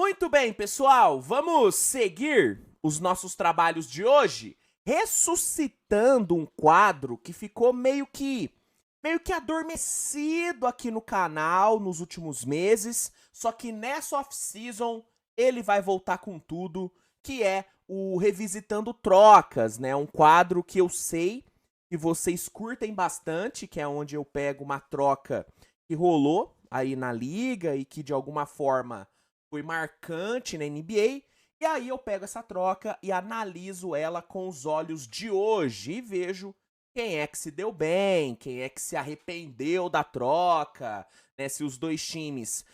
Muito bem, pessoal, vamos seguir os nossos trabalhos de hoje ressuscitando um quadro que ficou meio que adormecido aqui no canal nos últimos meses, só que nessa off-season ele vai voltar com tudo, que é o Revisitando Trocas, né? Um quadro que eu sei que vocês curtem bastante, que é onde eu pego uma troca que rolou aí na liga e que de alguma forma foi marcante na NBA. E aí eu pego essa troca e analiso ela com os olhos de hoje e vejo quem é que se deu bem, quem é que se arrependeu da troca, né? Se os dois times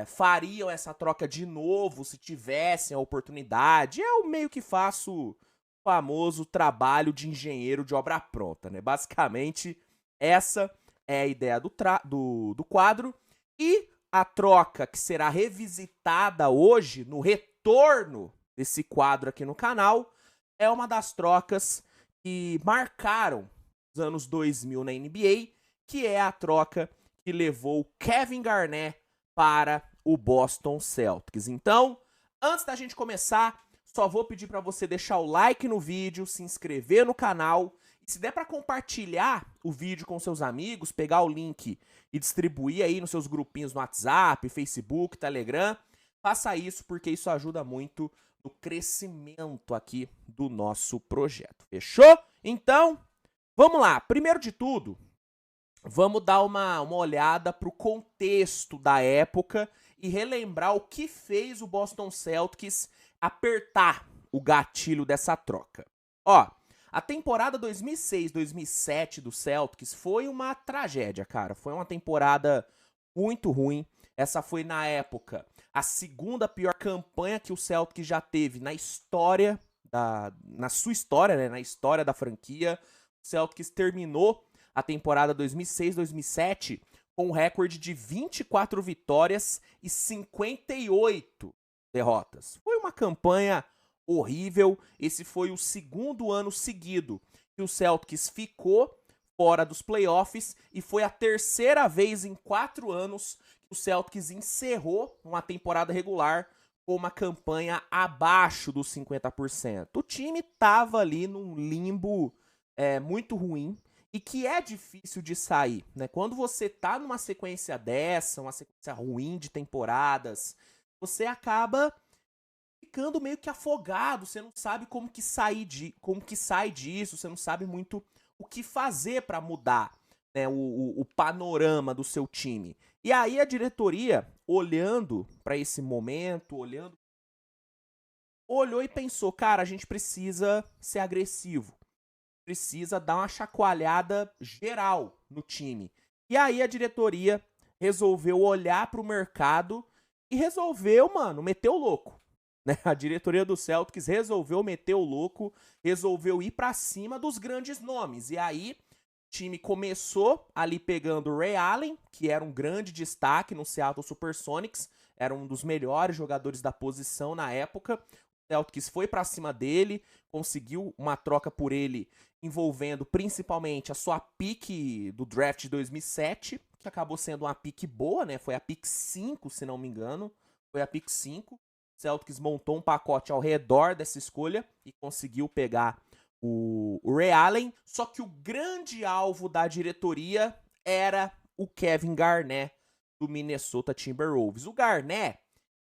fariam essa troca de novo se tivessem a oportunidade. Eu meio que faço o famoso trabalho de engenheiro de obra pronta, né? Basicamente, essa é a ideia do quadro. E a troca que será revisitada hoje, no retorno desse quadro aqui no canal, é uma das trocas que marcaram os anos 2000 na NBA, que é a troca que levou Kevin Garnett para o Boston Celtics. Então, antes da gente começar, só vou pedir para você deixar o like no vídeo, se inscrever no canal, e se der para compartilhar o vídeo com seus amigos, pegar o link e distribuir aí nos seus grupinhos no WhatsApp, Facebook, Telegram, faça isso porque isso ajuda muito no crescimento aqui do nosso projeto. Fechou? Então, vamos lá. Primeiro de tudo, vamos dar uma olhada para o contexto da época e relembrar o que fez o Boston Celtics apertar o gatilho dessa troca. Ó, a temporada 2006-2007 do Celtics foi uma tragédia, cara. Foi uma temporada muito ruim. Essa foi, na época, a segunda pior campanha que o Celtics já teve na história, na sua história, né? Na história da franquia. O Celtics terminou a temporada 2006-2007 com um recorde de 24 vitórias e 58 derrotas. Foi uma campanha horrível. Esse foi o segundo ano seguido que o Celtics ficou fora dos playoffs e foi a terceira vez em 4 anos que o Celtics encerrou uma temporada regular com uma campanha abaixo dos 50%. O time tava ali num limbo muito ruim e que é difícil de sair, né? Quando você tá numa sequência dessa, uma sequência ruim de temporadas, você acaba ficando meio que afogado, você não sabe como que sai disso, você não sabe muito o que fazer para mudar, né, o panorama do seu time. E aí a diretoria, olhando para esse momento, olhou e pensou, cara, a gente precisa ser agressivo, precisa dar uma chacoalhada geral no time. E aí a diretoria resolveu olhar para o mercado e resolveu, mano, meter o louco. Né? A diretoria do Celtics resolveu meter o louco, resolveu ir para cima dos grandes nomes. E aí o time começou ali pegando o Ray Allen, que era um grande destaque no Seattle Supersonics, era um dos melhores jogadores da posição na época. O Celtics foi para cima dele, conseguiu uma troca por ele envolvendo principalmente a sua pique do draft de 2007, que acabou sendo uma pique boa, né? Foi a pique 5, se não me engano. Foi a pique 5. Celtics montou um pacote ao redor dessa escolha e conseguiu pegar o Ray Allen, só que o grande alvo da diretoria era o Kevin Garnett do Minnesota Timberwolves. O Garnett,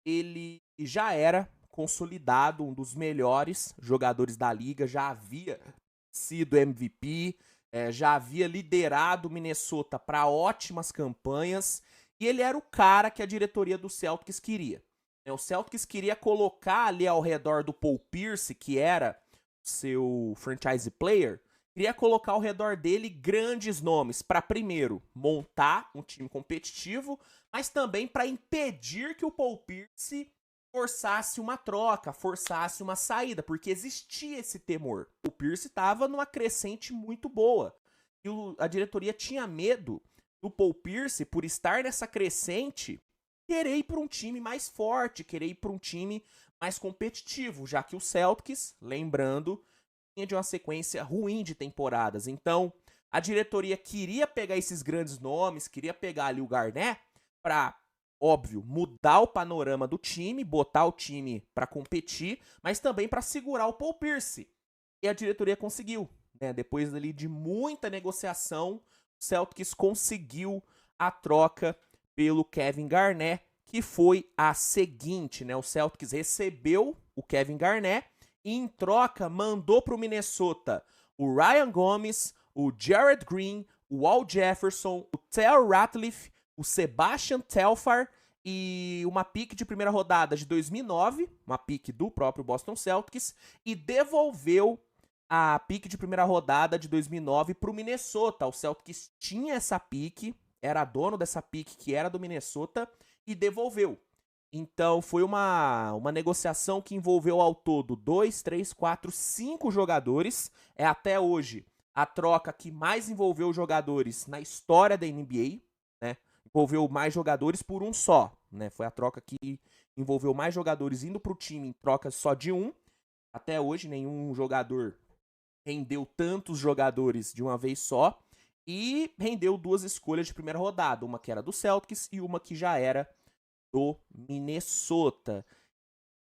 ele já era consolidado, um dos melhores jogadores da liga, já havia sido MVP, já havia liderado o Minnesota para ótimas campanhas, e ele era o cara que a diretoria do Celtics queria. O Celtics queria colocar ali ao redor do Paul Pierce, que era seu franchise player, queria colocar ao redor dele grandes nomes para, primeiro, montar um time competitivo, mas também para impedir que o Paul Pierce forçasse uma troca, forçasse uma saída, porque existia esse temor. O Pierce estava numa crescente muito boa e a diretoria tinha medo do Paul Pierce, por estar nessa crescente, querer ir para um time mais forte, querer ir para um time mais competitivo, já que o Celtics, lembrando, vinha de uma sequência ruim de temporadas. Então, a diretoria queria pegar esses grandes nomes, queria pegar ali o Garnett para óbvio, mudar o panorama do time, botar o time para competir, mas também para segurar o Paul Pierce. E a diretoria conseguiu, né? Depois ali de muita negociação, o Celtics conseguiu a troca pelo Kevin Garnett, que foi a seguinte, né? O Celtics recebeu o Kevin Garnett e em troca mandou para o Minnesota o Ryan Gomes, o Jared Green, o Al Jefferson, o Tel Ratliff, o Sebastian Telfair e uma pick de primeira rodada de 2009, uma pick do próprio Boston Celtics, e devolveu a pick de primeira rodada de 2009 para o Minnesota. O Celtics tinha essa pick, era dono dessa pick que era do Minnesota e devolveu. Então foi uma negociação que envolveu ao todo 2, 3, 4, 5 jogadores. É até hoje a troca que mais envolveu jogadores na história da NBA, né? Envolveu mais jogadores por um só, né? Foi a troca que envolveu mais jogadores indo para o time em troca só de um. Até hoje nenhum jogador rendeu tantos jogadores de uma vez só e rendeu 2 escolhas de primeira rodada, uma que era do Celtics e uma que já era do Minnesota.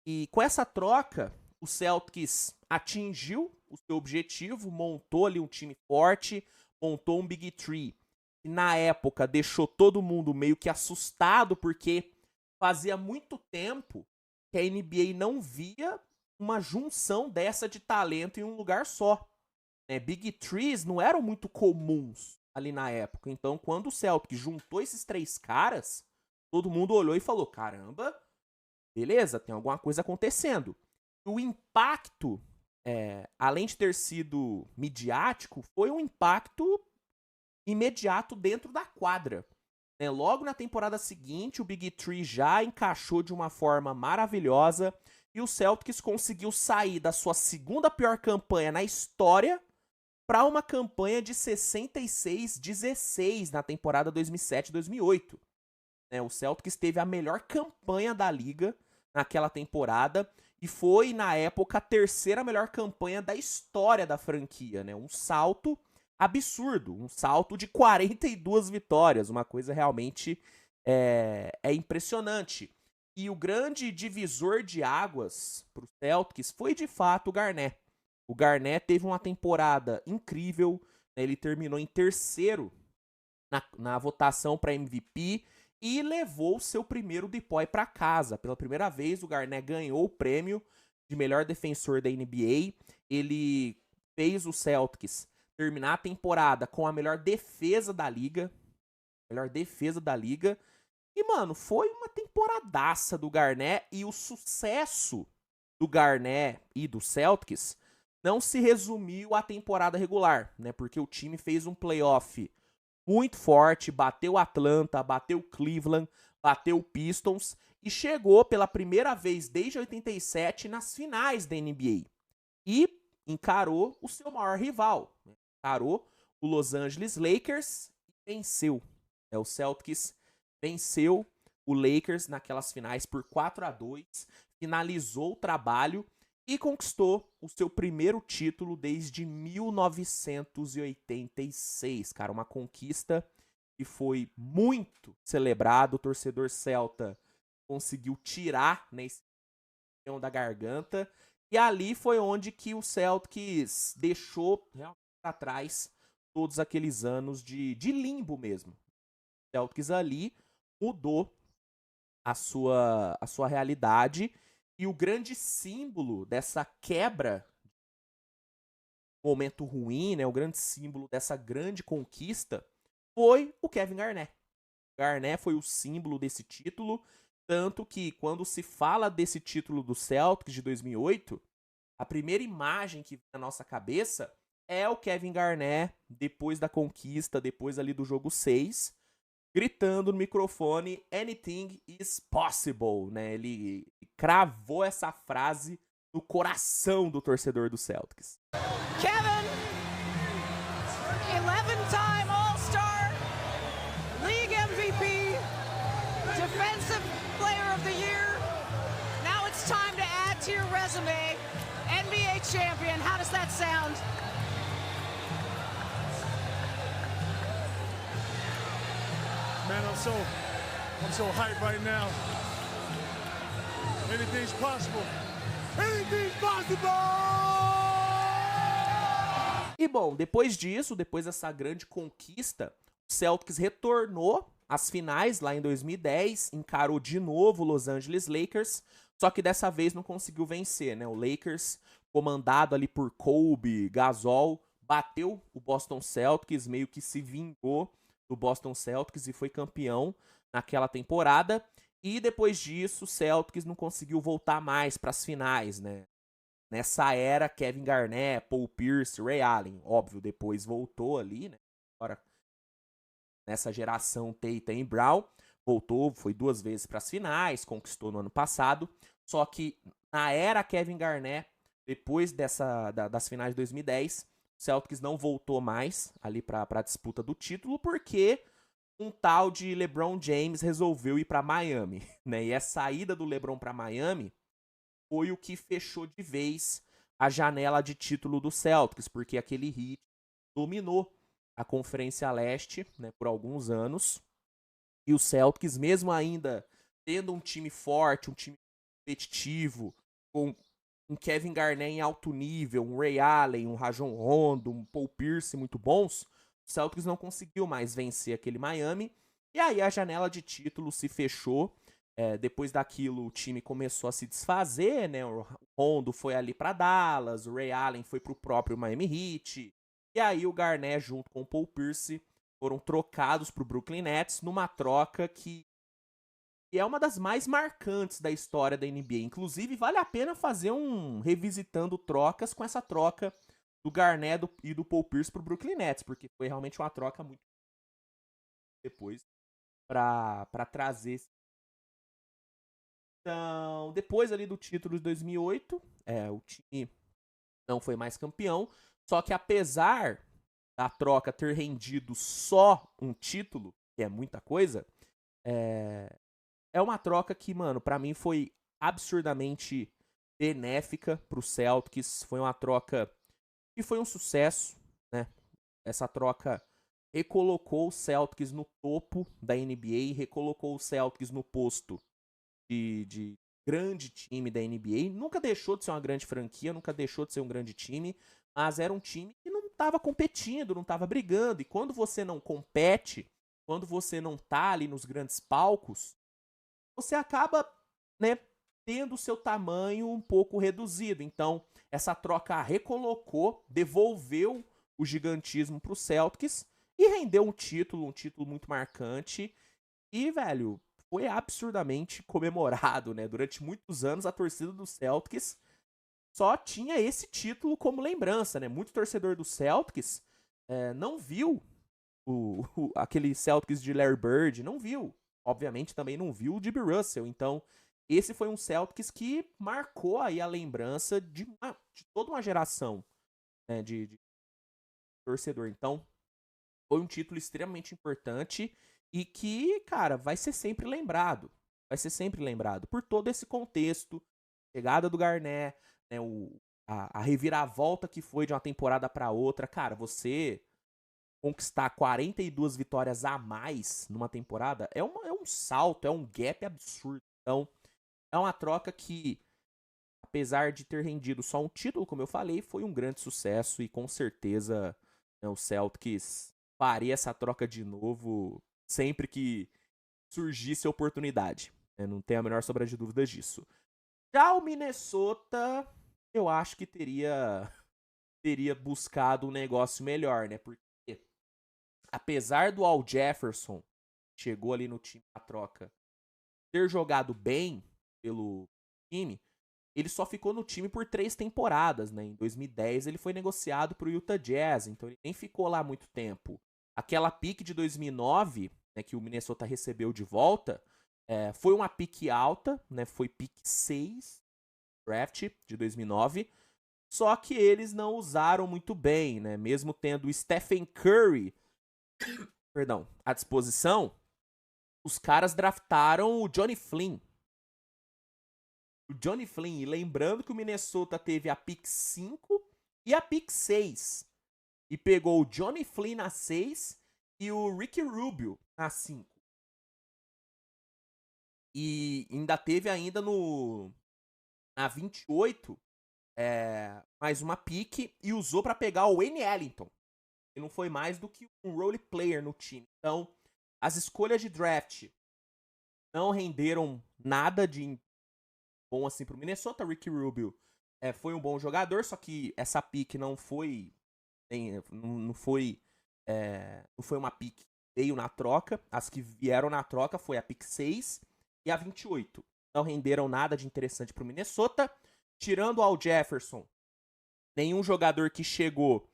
E com essa troca, o Celtics atingiu o seu objetivo, montou ali um time forte, montou um Big Three. E na época deixou todo mundo meio que assustado, porque fazia muito tempo que a NBA não via uma junção dessa de talento em um lugar só. Big Threes não eram muito comuns ali na época. Então, quando o Celtics juntou esses 3 caras, todo mundo olhou e falou, caramba, beleza, tem alguma coisa acontecendo. O impacto, além de ter sido midiático, foi um impacto imediato dentro da quadra. Logo na temporada seguinte, o Big Three já encaixou de uma forma maravilhosa e o Celtics conseguiu sair da sua segunda pior campanha na história para uma campanha de 66-16 na temporada 2007-2008. O Celtics teve a melhor campanha da liga naquela temporada e foi, na época, a terceira melhor campanha da história da franquia. Um salto absurdo, um salto de 42 vitórias, uma coisa realmente impressionante. E o grande divisor de águas para o Celtics foi, de fato, o Garnett. O Garnett teve uma temporada incrível, ele terminou em terceiro na votação para MVP e levou seu primeiro DPOY para casa. Pela primeira vez, o Garnett ganhou o prêmio de melhor defensor da NBA. Ele fez o Celtics terminar a temporada com a melhor defesa da liga. E, mano, foi uma temporadaça do Garnett. E o sucesso do Garnett e do Celtics não se resumiu à temporada regular, né? Porque o time fez um playoff muito forte, bateu Atlanta, bateu Cleveland, bateu Pistons e chegou pela primeira vez desde 87 nas finais da NBA. E encarou o seu maior rival, né? Encarou o Los Angeles Lakers e venceu. O Celtics venceu o Lakers naquelas finais por 4-2, finalizou o trabalho e conquistou o seu primeiro título desde 1986, cara, uma conquista que foi muito celebrado. O torcedor celta conseguiu tirar, né, esse da garganta, e ali foi onde que o Celtics deixou para trás todos aqueles anos de limbo mesmo. O Celtics ali mudou a sua realidade. E o grande símbolo dessa quebra, momento ruim, né, o grande símbolo dessa grande conquista foi o Kevin Garnett. Garnett foi o símbolo desse título, tanto que quando se fala desse título do Celtics de 2008, a primeira imagem que vem na nossa cabeça é o Kevin Garnett depois da conquista, depois ali do jogo 6, gritando no microfone, "Anything is possible", né? Ele cravou essa frase no coração do torcedor do Celtics. Kevin, 11-time All-Star, League MVP, Defensive Player of the Year. Now it's time to add to your resume, NBA champion. How does that sound? Man, I'm so I'm so hyped right now. Anything's possible. Anything's possible! E bom, depois disso, depois dessa grande conquista, o Celtics retornou às finais lá em 2010, encarou de novo o Los Angeles Lakers, só que dessa vez não conseguiu vencer, né? O Lakers, comandado ali por Kobe, Gasol, bateu o Boston Celtics, meio que se vingou do Boston Celtics e foi campeão naquela temporada. E depois disso, o Celtics não conseguiu voltar mais para as finais, né? Nessa era, Kevin Garnett, Paul Pierce, Ray Allen, óbvio, depois voltou ali, né? Agora, nessa geração Tatum e Brown, voltou, foi 2 vezes para as finais, conquistou no ano passado. Só que na era Kevin Garnett, depois das finais de 2010, o Celtics não voltou mais ali para a disputa do título, porque um tal de LeBron James resolveu ir para Miami, né? E a saída do LeBron para Miami foi o que fechou de vez a janela de título do Celtics, porque aquele Heat dominou a Conferência Leste, né, por alguns anos. E o Celtics, mesmo ainda tendo um time forte, um time competitivo, com um Kevin Garnett em alto nível, um Ray Allen, um Rajon Rondo, um Paul Pierce muito bons, o Celtics não conseguiu mais vencer aquele Miami. E aí a janela de título se fechou. Depois daquilo, o time começou a se desfazer, né? O Rondo foi ali para Dallas, o Ray Allen foi pro próprio Miami Heat. E aí o Garnett, junto com o Paul Pierce, foram trocados pro Brooklyn Nets numa troca que é uma das mais marcantes da história da NBA. Inclusive, vale a pena fazer um revisitando trocas com essa troca do Garnett e do Paul Pierce pro Brooklyn Nets, porque foi realmente uma troca muito depois para trazer. Então, depois ali do título de 2008, o time não foi mais campeão, só que apesar da troca ter rendido só um título, que é muita coisa, é uma troca que, mano, pra mim foi absurdamente benéfica pro Celtics, foi uma troca que foi um sucesso, né? Essa troca recolocou o Celtics no topo da NBA, recolocou o Celtics no posto de grande time da NBA. Nunca deixou de ser uma grande franquia, nunca deixou de ser um grande time, mas era um time que não estava competindo, não estava brigando. E quando você não compete, quando você não tá ali nos grandes palcos, você acaba, né, tendo o seu tamanho um pouco reduzido. Então, essa troca recolocou, devolveu o gigantismo pro Celtics e rendeu um título muito marcante. E, velho, foi absurdamente comemorado, né? Durante muitos anos, a torcida do Celtics só tinha esse título como lembrança, né? Muito torcedor do Celtics não viu aquele Celtics de Larry Bird, não viu. Obviamente também não viu o Jimmy Russell. Então, esse foi um Celtics que marcou aí a lembrança de toda uma geração, né, de torcedor. Então, foi um título extremamente importante e que, cara, vai ser sempre lembrado. Vai ser sempre lembrado por todo esse contexto. Chegada do Garnett, né, a reviravolta que foi de uma temporada para outra. Cara, você conquistar 42 vitórias a mais numa temporada é um salto, é um gap absurdo. Então, é uma troca que, apesar de ter rendido só um título, como eu falei, foi um grande sucesso e com certeza, né, o Celtics faria essa troca de novo sempre que surgisse a oportunidade. Não tenho a menor sombra de dúvidas disso. Já o Minnesota, eu acho que teria buscado um negócio melhor, né? Porque apesar do Al Jefferson, chegou ali no time na troca, ter jogado bem pelo time, ele só ficou no time por 3 temporadas, né? Em 2010 ele foi negociado pro Utah Jazz, então ele nem ficou lá muito tempo. Aquela pique de 2009, né, que o Minnesota recebeu de volta, foi uma pique alta, né? Foi pique 6, draft de 2009, só que eles não usaram muito bem, né? Mesmo tendo o Stephen Curry à disposição, os caras draftaram o Johnny Flynn. E lembrando que o Minnesota teve a pick 5 e a pick 6. E pegou o Johnny Flynn na 6 e o Ricky Rubio na 5. E ainda teve ainda na 28 mais uma pique e usou pra pegar o Wayne Ellington. E não foi mais do que um role player no time. Então, as escolhas de draft não renderam nada de bom assim pro Minnesota. Ricky Rubio foi um bom jogador, só que essa pique não foi uma pique que veio na troca. As que vieram na troca foi a pique 6 e a 28. Não renderam nada de interessante pro Minnesota. Tirando o Al Jefferson, nenhum jogador que chegou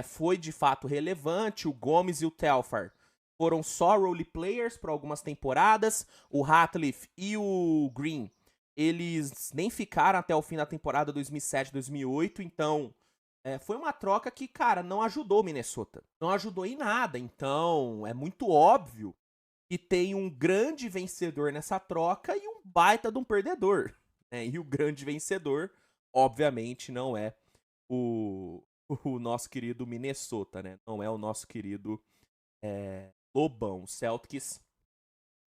foi de fato relevante. O Gomes e o Telfair foram só role players por algumas temporadas. O Ratliff e o Green, eles nem ficaram até o fim da temporada 2007-2008. Então, foi uma troca que, cara, não ajudou o Minnesota. Não ajudou em nada. Então, é muito óbvio que tem um grande vencedor nessa troca e um baita de um perdedor. E o grande vencedor, obviamente, não é o nosso querido Minnesota, né? Não é o nosso querido Lobão. O Celtics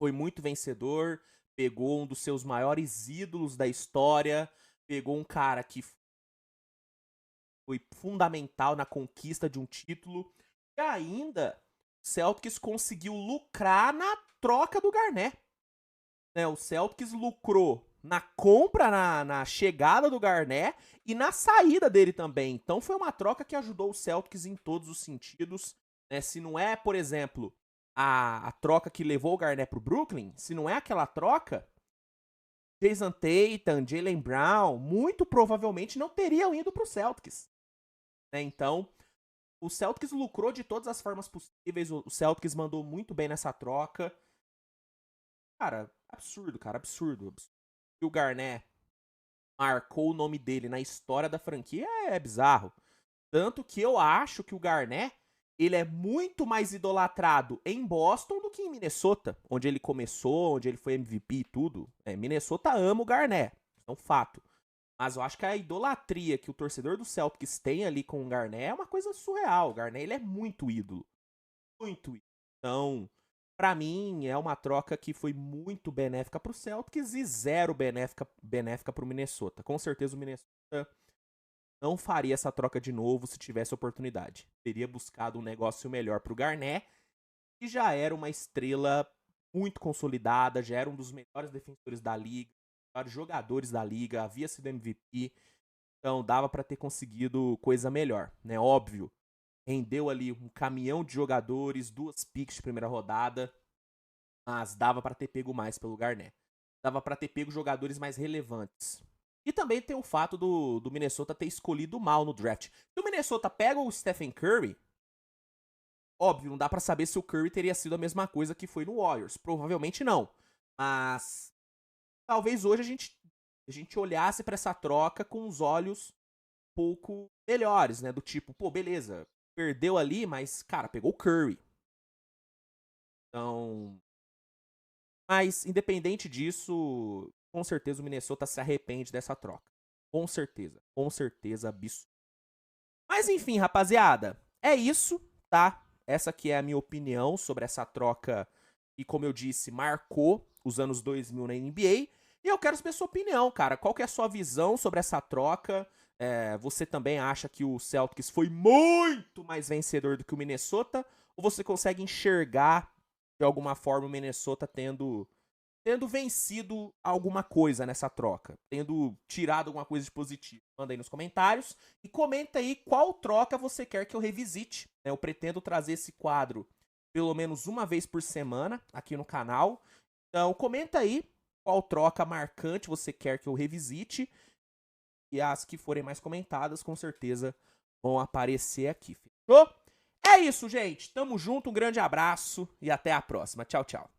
foi muito vencedor, pegou um dos seus maiores ídolos da história, pegou um cara que foi fundamental na conquista de um título, e ainda o Celtics conseguiu lucrar na troca do Garnett. O Celtics lucrou na compra, na chegada do Garnett e na saída dele também. Então foi uma troca que ajudou o Celtics em todos os sentidos. Se não é, por exemplo, a troca que levou o Garnett pro Brooklyn, se não é aquela troca, Jason Tatum, Jaylen Brown, muito provavelmente não teriam ido pro Celtics. Então, o Celtics lucrou de todas as formas possíveis. O Celtics mandou muito bem nessa troca. Cara, absurdo. E o Garnett marcou o nome dele na história da franquia é bizarro. Tanto que eu acho que o Garnett, ele é muito mais idolatrado em Boston do que em Minnesota, onde ele começou, onde ele foi MVP e tudo. Minnesota ama o Garnett, é um fato. Mas eu acho que a idolatria que o torcedor do Celtics tem ali com o Garnett é uma coisa surreal. O Garnett, ele é muito ídolo. Muito ídolo. Então, pra mim, é uma troca que foi muito benéfica pro Celtics e zero benéfica pro Minnesota. Com certeza o Minnesota não faria essa troca de novo se tivesse oportunidade. Teria buscado um negócio melhor pro Garnett, que já era uma estrela muito consolidada, já era um dos melhores defensores da liga, melhores jogadores da liga, havia sido MVP, então dava pra ter conseguido coisa melhor, né? Óbvio, rendeu ali um caminhão de jogadores, 2 picks de primeira rodada, mas dava pra ter pego mais pelo Garnett. Dava pra ter pego jogadores mais relevantes. E também tem o fato do Minnesota ter escolhido mal no draft. Se o Minnesota pega o Stephen Curry, óbvio, não dá pra saber se o Curry teria sido a mesma coisa que foi no Warriors. Provavelmente não. Mas talvez hoje a gente olhasse pra essa troca com os olhos um pouco melhores, né? Do tipo, pô, beleza, perdeu ali, mas, cara, pegou o Curry. Então, mas, independente disso, com certeza o Minnesota se arrepende dessa troca. Com certeza, absurdo. Mas enfim, rapaziada, é isso, tá? Essa aqui é a minha opinião sobre essa troca que, como eu disse, marcou os anos 2000 na NBA. E eu quero saber a sua opinião, cara. Qual que é a sua visão sobre essa troca? Você também acha que o Celtics foi muito mais vencedor do que o Minnesota? Ou você consegue enxergar de alguma forma o Minnesota tendo vencido alguma coisa nessa troca, tendo tirado alguma coisa de positivo? Manda aí nos comentários e comenta aí qual troca você quer que eu revisite. Eu pretendo trazer esse quadro pelo menos uma vez por semana aqui no canal. Então comenta aí qual troca marcante você quer que eu revisite. E as que forem mais comentadas, com certeza vão aparecer aqui. Fechou? É isso, gente. Tamo junto, um grande abraço e até a próxima. Tchau, tchau.